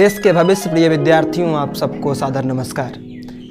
देश के भविष्य प्रिय विद्यार्थियों, आप सबको सादर नमस्कार।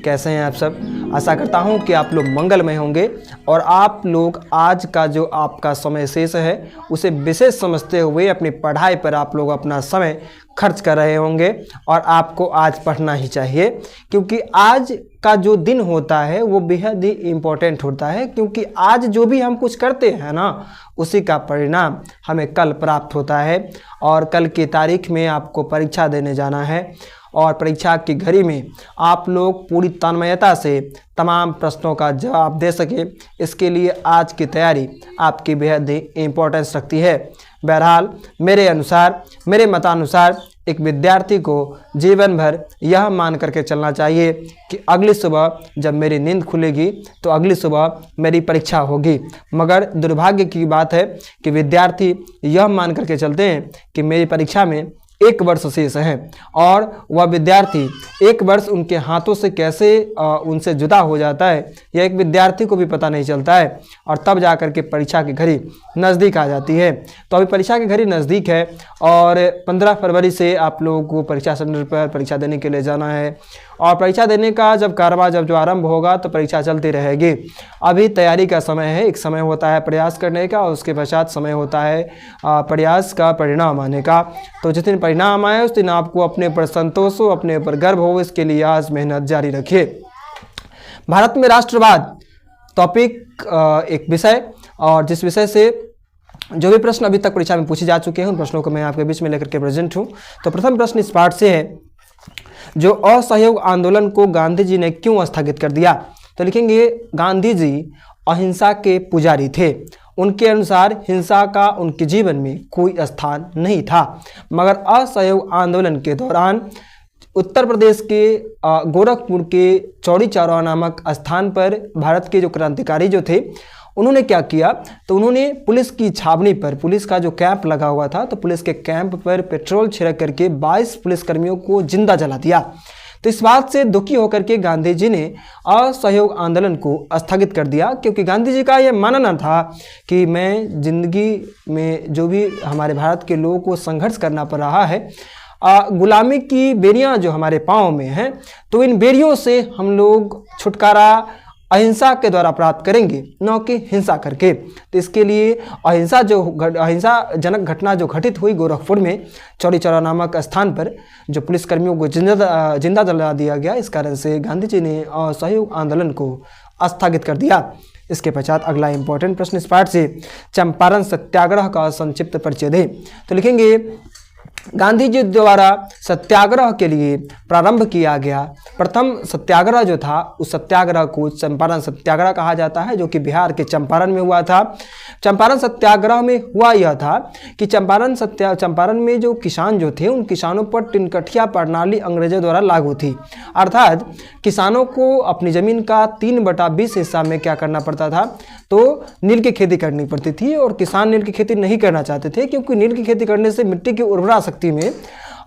कैसे हैं आप सब? आशा करता हूं कि आप लोग मंगलमय होंगे और आप लोग आज का जो आपका समय शेष है उसे विशेष समझते हुए अपनी पढ़ाई पर आप लोग अपना समय खर्च कर रहे होंगे। और आपको आज पढ़ना ही चाहिए, क्योंकि आज का जो दिन होता है वो बेहद ही इम्पोर्टेंट होता है, क्योंकि आज जो भी हम कुछ करते हैं ना, उसी का परिणाम हमें कल प्राप्त होता है। और कल की तारीख में आपको परीक्षा देने जाना है और परीक्षा की घड़ी में आप लोग पूरी तन्मयता से तमाम प्रश्नों का जवाब दे सके, इसके लिए आज की तैयारी आपकी बेहद ही इम्पोर्टेंस रखती है। बहरहाल मेरे अनुसार, मेरे मतानुसार एक विद्यार्थी को जीवन भर यह मान करके चलना चाहिए कि अगली सुबह जब मेरी नींद खुलेगी तो अगली सुबह मेरी परीक्षा होगी। मगर दुर्भाग्य की बात है कि विद्यार्थी यह मान करके चलते हैं कि मेरी परीक्षा में 1 वर्ष शेष है, और वह विद्यार्थी 1 वर्ष उनके हाथों से कैसे उनसे जुदा हो जाता है, यह एक विद्यार्थी को भी पता नहीं चलता है। और तब जाकर के परीक्षा की घड़ी नज़दीक आ जाती है। तो अभी परीक्षा की घड़ी नज़दीक है और 15 फरवरी से आप लोगों को परीक्षा सेंटर पर परीक्षा देने के लिए जाना है। और परीक्षा देने का जब कारवां जो आरंभ होगा तो परीक्षा चलती रहेगी। अभी तैयारी का समय है, एक समय होता है प्रयास करने का और उसके पश्चात समय होता है प्रयास का परिणाम आने का। तो जिस दिन परिणाम आए उस दिन आपको अपने पर संतोष हो, अपने पर गर्व हो, इसके लिए आज मेहनत जारी रखिए। भारत में राष्ट्रवाद टॉपिक एक विषय, और जिस विषय से जो भी प्रश्न अभी तक परीक्षा में पूछे जा चुके हैं उन प्रश्नों को मैं आपके बीच में लेकर के प्रेजेंट हूँ। तो प्रथम प्रश्न इस पाठ से है, जो असहयोग आंदोलन को गांधी जी ने क्यों स्थगित कर दिया? तो लिखेंगे, गांधी जी अहिंसा के पुजारी थे। उनके अनुसार हिंसा का उनके जीवन में कोई स्थान नहीं था। मगर असहयोग आंदोलन के दौरान उत्तर प्रदेश के गोरखपुर के चौड़ी चौराहा नामक स्थान पर भारत के जो क्रांतिकारी जो थे उन्होंने क्या किया, तो उन्होंने पुलिस की छावनी पर, पुलिस का जो कैंप लगा हुआ था, तो पुलिस के कैंप पर पेट्रोल छिड़क करके 22 पुलिसकर्मियों को जिंदा जला दिया। तो इस बात से दुखी होकर के गांधी जी ने असहयोग आंदोलन को स्थगित कर दिया, क्योंकि गांधी जी का यह मानना था कि मैं जिंदगी में जो भी हमारे भारत के लोगों को संघर्ष करना पड़ रहा है, गुलामी की बेड़ियां जो हमारे पाँव में हैं, तो इन बेड़ियों से हम लोग छुटकारा अहिंसा के द्वारा प्राप्त करेंगे, न कि हिंसा करके। तो इसके लिए अहिंसाजनक घटना जो घटित हुई गोरखपुर में चौड़ी चौराहा नामक स्थान पर, जो पुलिसकर्मियों को जिंदा जला दिया गया, इस कारण से गांधी जी ने असहयोग आंदोलन को स्थगित कर दिया। इसके पश्चात अगला इंपॉर्टेंट प्रश्न इस पाठ से, चंपारण सत्याग्रह का संक्षिप्त परिचय दें। तो लिखेंगे, गांधी जी द्वारा सत्याग्रह के लिए प्रारंभ किया गया प्रथम सत्याग्रह जो था, उस सत्याग्रह को चंपारण सत्याग्रह कहा जाता है, जो कि बिहार के चंपारण में हुआ था। चंपारण सत्याग्रह में हुआ यह था कि चंपारण में जो किसान जो थे, उन किसानों पर टिनकठिया प्रणाली अंग्रेजों द्वारा लागू थी। अर्थात किसानों को अपनी ज़मीन का 3/20 हिस्सा में क्या करना पड़ता था, तो नील की खेती करनी पड़ती थी। और किसान नील की खेती नहीं करना चाहते थे, क्योंकि नील की खेती करने से मिट्टी की उर्वरा शक्ति में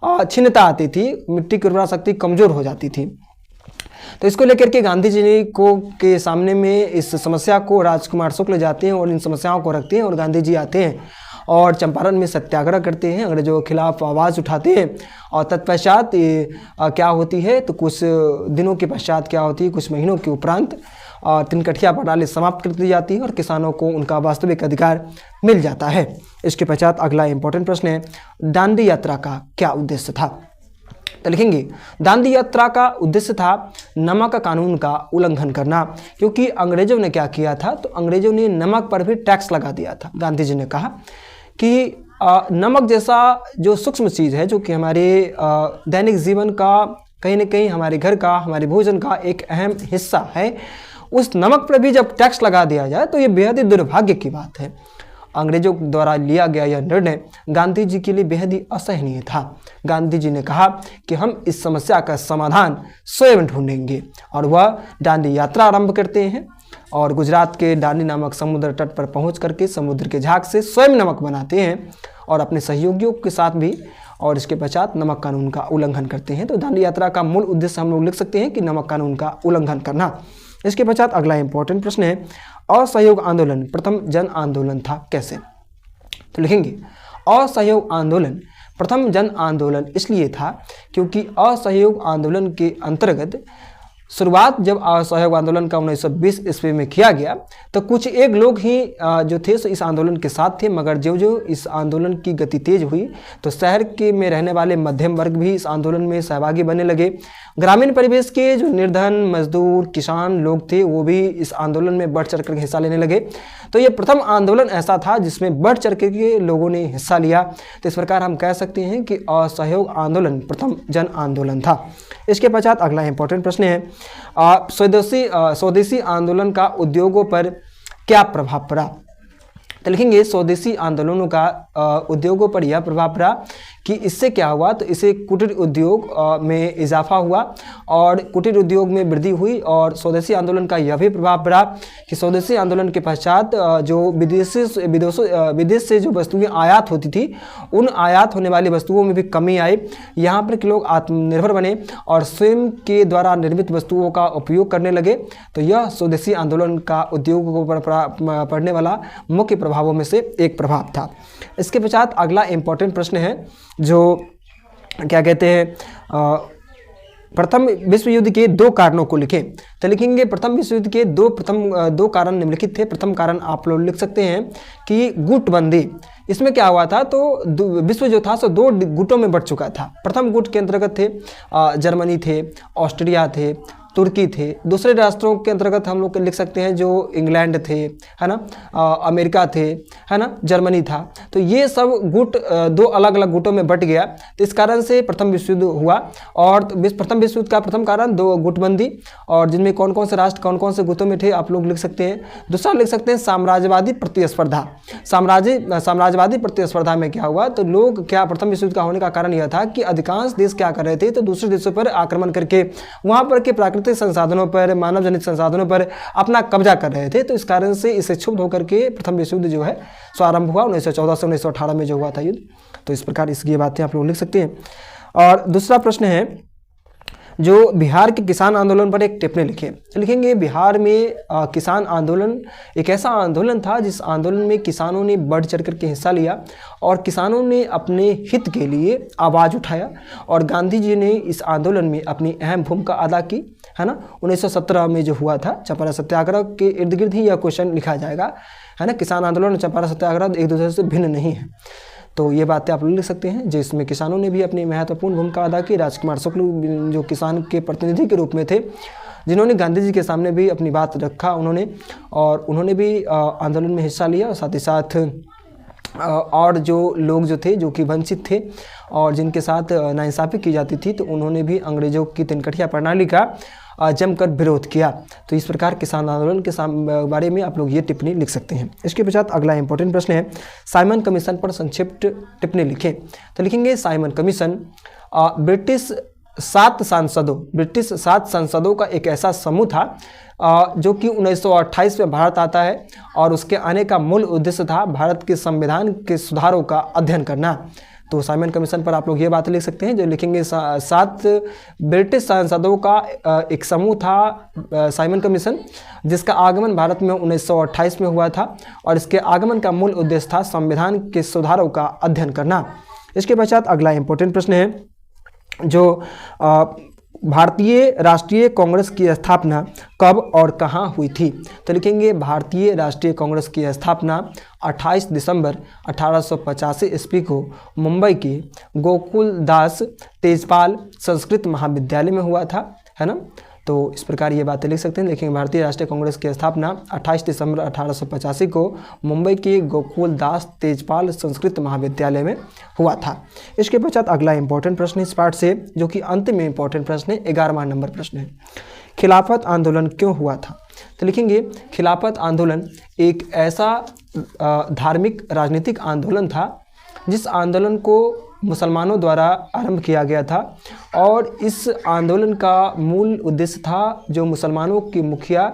क्षीणता आती थी, मिट्टी की उर्वरा शक्ति कमजोर हो जाती थी। तो इसको लेकर के गांधी जी को के सामने में इस समस्या को राजकुमार शुक्ल जाते हैं और इन समस्याओं को रखते हैं, और गांधी जी आते हैं और चंपारण में सत्याग्रह करते हैं, अंग्रेजों के खिलाफ आवाज़ उठाते हैं। और तत्पश्चात क्या होती है, तो कुछ दिनों के पश्चात क्या होती है, कुछ महीनों के उपरांत तिनकठिया प्रणाली समाप्त कर दी जाती है और किसानों को उनका वास्तविक अधिकार मिल जाता है। इसके पश्चात अगला इंपॉर्टेंट प्रश्न है, दांडी यात्रा का क्या उद्देश्य था? तो लिखेंगे, दांडी यात्रा का उद्देश्य था नमक कानून का उल्लंघन करना, क्योंकि अंग्रेजों ने क्या किया था, तो अंग्रेजों ने नमक पर भी टैक्स लगा दिया था। गांधी जी ने कहा कि नमक जैसा जो सूक्ष्म चीज़ है, जो कि हमारे दैनिक जीवन का कहीं ना कहीं हमारे घर का, हमारे भोजन का एक अहम हिस्सा है, उस नमक पर भी जब टैक्स लगा दिया जाए तो ये बेहद ही दुर्भाग्य की बात है। अंग्रेजों द्वारा लिया गया यह निर्णय गांधी जी के लिए बेहद ही असहनीय था। गांधी जी ने कहा कि हम इस समस्या का समाधान स्वयं ढूंढेंगे, और वह दांडी यात्रा आरंभ करते हैं और गुजरात के दांडी नामक समुद्र तट पर पहुंच करके समुद्र के झाग से स्वयं नमक बनाते हैं और अपने सहयोगियों के साथ भी, और इसके पश्चात नमक कानून का उल्लंघन करते हैं। तो दांडी यात्रा का मूल उद्देश्य हम लोग लिख सकते हैं कि नमक कानून का उल्लंघन करना। इसके पश्चात अगला इंपॉर्टेंट प्रश्न है, असहयोग आंदोलन प्रथम जन आंदोलन था कैसे? तो लिखेंगे, असहयोग आंदोलन प्रथम जन आंदोलन इसलिए था क्योंकि असहयोग आंदोलन के अंतर्गत शुरुआत जब असहयोग आंदोलन का 1920 ईस्वी में किया गया तो कुछ एक लोग ही जो थे सो इस आंदोलन के साथ थे, मगर जो जो इस आंदोलन की गति तेज हुई तो शहर के में रहने वाले मध्यम वर्ग भी इस आंदोलन में सहभागी बनने लगे। ग्रामीण परिवेश के जो निर्धन मजदूर किसान लोग थे वो भी इस आंदोलन में बढ़ चढ़ कर हिस्सा लेने लगे। तो ये प्रथम आंदोलन ऐसा था जिसमें बढ़ चढ़ के लोगों ने हिस्सा लिया। तो इस प्रकार हम कह सकते हैं कि असहयोग आंदोलन प्रथम जन आंदोलन था। इसके पश्चात अगला इंपॉर्टेंट प्रश्न है, स्वदेशी आंदोलन का उद्योगों पर क्या प्रभाव पड़ा। तो लिखेंगे स्वदेशी आंदोलनों का उद्योगों पर यह प्रभाव पड़ा कि इससे क्या हुआ, तो इससे कुटीर उद्योग में इजाफा हुआ और कुटीर उद्योग में वृद्धि हुई। और स्वदेशी आंदोलन का यह भी प्रभाव पड़ा कि स्वदेशी आंदोलन के पश्चात जो विदेश से जो वस्तुएं आयात होती थी उन आयात होने वाली वस्तुओं में भी कमी आई। यहाँ पर के लोग आत्मनिर्भर बने और स्वयं के द्वारा निर्मित वस्तुओं का उपयोग करने लगे। तो यह स्वदेशी आंदोलन का उद्योगों पर पड़ने वाला मुख्य प्रभावों में से एक प्रभाव था। इसके पश्चात अगला इंपॉर्टेंट प्रश्न है जो क्या कहते हैं, प्रथम विश्व युद्ध के दो कारणों को लिखें। तो लिखेंगे प्रथम विश्व युद्ध के दो कारण निम्नलिखित थे। प्रथम कारण आप लोग लिख सकते हैं कि गुटबंदी। इसमें क्या हुआ था, तो विश्व जो था सो दो गुटों में बढ़ चुका था। प्रथम गुट के अंतर्गत थे जर्मनी थे, ऑस्ट्रिया थे, तुर्की थे। दूसरे राष्ट्रों के अंतर्गत हम लोग लिख सकते हैं जो इंग्लैंड थे, है ना, अमेरिका थे, है ना, जर्मनी था। तो ये सब गुट दो अलग अलग गुटों में बट गया। तो इस कारण से प्रथम विश्व युद्ध हुआ। और प्रथम विश्व युद्ध का प्रथम कारण दो गुटबंदी, और जिनमें कौन कौन से राष्ट्र कौन कौन से गुटों में थे आप लोग लिख सकते हैं। दूसरा लिख सकते हैं साम्राज्यवादी प्रतिस्पर्धा। साम्राज्यवादी प्रतिस्पर्धा में क्या हुआ, तो लोग क्या प्रथम विश्व युद्ध का होने का कारण यह था कि अधिकांश देश क्या कर रहे थे, तो दूसरे देशों पर आक्रमण करके वहाँ पर के प्राकृतिक संसाधनों पर, मानव जनित संसाधनों पर अपना कब्जा कर रहे थे। तो इस कारण से इससे क्षुब्ध होकर के प्रथम विश्व युद्ध जो है सो आरंभ हुआ 1914 से 1918 में जो हुआ था युद्ध। तो इस प्रकार इसकी बातें आप लोग लिख सकते हैं। और दूसरा प्रश्न है जो बिहार के किसान आंदोलन पर एक टिप्पणी लिखें। लिखेंगे बिहार में किसान आंदोलन एक ऐसा आंदोलन था जिस आंदोलन में किसानों ने बढ़ चढ़ कर के हिस्सा लिया और किसानों ने अपने हित के लिए आवाज़ उठाया और गांधी जी ने इस आंदोलन में अपनी अहम भूमिका अदा की, है ना। 1917 में जो हुआ था चंपारण सत्याग्रह के इर्द गिर्द ही यह क्वेश्चन लिखा जाएगा, है ना। किसान आंदोलन और चंपारण सत्याग्रह एक दूसरे से भिन्न नहीं है। तो ये बातें आप लोग लिख सकते हैं जिसमें किसानों ने भी अपनी महत्वपूर्ण भूमिका अदा की। राजकुमार शुक्ल जो किसान के प्रतिनिधि के रूप में थे, जिन्होंने गांधी जी के सामने भी अपनी बात रखा उन्होंने भी आंदोलन में हिस्सा लिया। और साथ ही साथ और जो लोग जो थे जो कि वंचित थे और जिनके साथ नाइंसाफ़ी की जाती थी, तो उन्होंने भी अंग्रेज़ों की तिनकठिया प्रणाली का जमकर विरोध किया। तो इस प्रकार किसान आंदोलन के बारे में आप लोग ये टिप्पणी लिख सकते हैं। इसके पश्चात अगला इंपॉर्टेंट प्रश्न है साइमन कमीशन पर संक्षिप्त टिप्पणी लिखें। तो लिखेंगे साइमन कमीशन ब्रिटिश 7 सांसदों का एक ऐसा समूह था जो कि 1928 में भारत आता है और उसके आने का मूल उद्देश्य था भारत के संविधान के सुधारों का अध्ययन करना। तो साइमन कमीशन पर आप लोग ये बात लिख सकते हैं जो लिखेंगे 7 ब्रिटिश सांसदों का एक समूह था साइमन कमीशन, जिसका आगमन भारत में 1928 में हुआ था और इसके आगमन का मूल उद्देश्य था संविधान के सुधारों का अध्ययन करना। इसके पश्चात अगला इंपॉर्टेंट प्रश्न है जो भारतीय राष्ट्रीय कांग्रेस की स्थापना कब और कहाँ हुई थी। तो लिखेंगे भारतीय राष्ट्रीय कांग्रेस की स्थापना 28 दिसंबर 1885 ईस्वी को मुंबई के गोकुलदास तेजपाल संस्कृत महाविद्यालय में हुआ था, है ना। तो इस प्रकार ये बातें लिख सकते हैं। देखेंगे भारतीय राष्ट्रीय कांग्रेस की स्थापना 28 दिसंबर 1885 को मुंबई के गोकुलदास तेजपाल संस्कृत महाविद्यालय में हुआ था। इसके पश्चात अगला इंपॉर्टेंट प्रश्न इस पार्ट से जो कि अंतिम में इंपॉर्टेंट प्रश्न है 11वां नंबर प्रश्न है, खिलाफत आंदोलन क्यों हुआ था। तो लिखेंगे खिलाफत आंदोलन एक ऐसा धार्मिक राजनीतिक आंदोलन था जिस आंदोलन को मुसलमानों द्वारा आरंभ किया गया था और इस आंदोलन का मूल उद्देश्य था जो मुसलमानों के मुखिया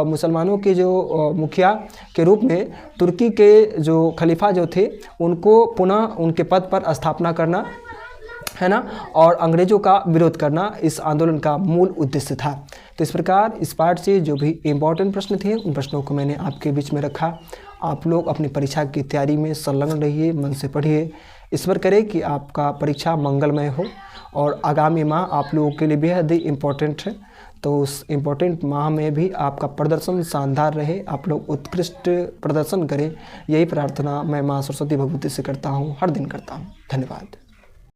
मुसलमानों के जो मुखिया के रूप में तुर्की के जो खलीफा जो थे उनको पुनः उनके पद पर स्थापना करना, है ना, और अंग्रेज़ों का विरोध करना इस आंदोलन का मूल उद्देश्य था। तो इस प्रकार इस पार्ट से जो भी इम्पोर्टेंट प्रश्न थे उन प्रश्नों को मैंने आपके बीच में रखा। आप लोग अपनी परीक्षा की तैयारी में संलग्न रहिए, मन से पढ़िए, ईश्वर करे कि आपका परीक्षा मंगलमय हो और आगामी माह आप लोगों के लिए बेहद ही इम्पोर्टेंट है। तो उस इम्पोर्टेंट माह में भी आपका प्रदर्शन शानदार रहे, आप लोग उत्कृष्ट प्रदर्शन करें, यही प्रार्थना मैं माँ सरस्वती भगवती से करता हूँ, हर दिन करता हूँ। धन्यवाद।